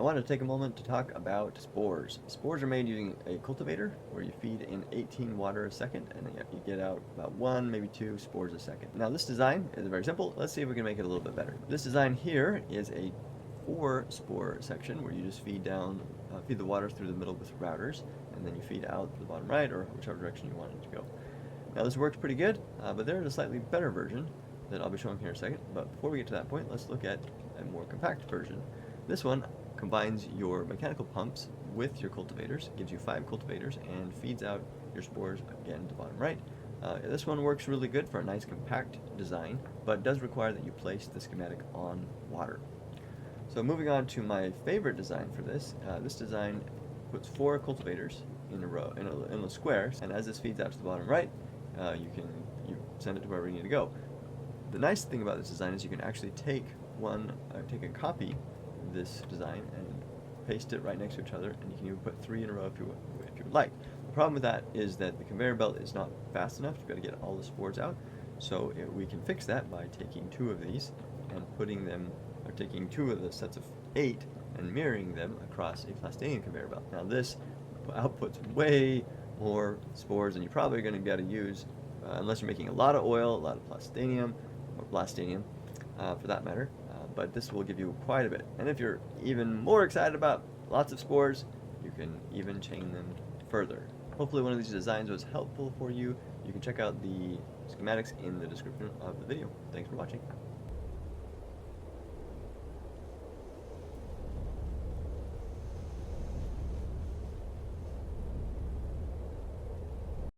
wanted to take a moment to talk about spores. Spores are made using a cultivator where you feed in 18 water a second and you get out about 1, maybe 2 spores a second. Now this design is very simple. Let's see if we can make it a little bit better. This design here is a 4 spore section where you just feed the water through the middle with routers, and then you feed out to the bottom right or whichever direction you want it to go. Now this works pretty good, but there is a slightly better version that I'll be showing here in a second. But before we get to that point, let's look at a more compact version. This one combines your mechanical pumps with your cultivators, gives you 5 cultivators, and feeds out your spores again to bottom right. This one works really good for a nice compact design, but does require that you place the schematic on water. So moving on to my favorite design for this, this design puts 4 cultivators in a row, in a square, and as this feeds out to the bottom right, you send it to wherever you need to go. The nice thing about this design is you can actually take a copy of this design and paste it right next to each other, and you can even put 3 in a row if you would like. The problem with that is that the conveyor belt is not fast enough. You've got to get all the spores out. So we can fix that by taking 2 of these and taking 2 of the sets of 8 and mirroring them across a plastinium conveyor belt. Now this outputs way more spores than you're probably going to be able to use unless you're making a lot of oil, a lot of plastinium, or blastinium for that matter, but this will give you quite a bit. And if you're even more excited about lots of spores, you can even chain them further. Hopefully one of these designs was helpful for you. You can check out the schematics in the description of the video. Thanks for watching.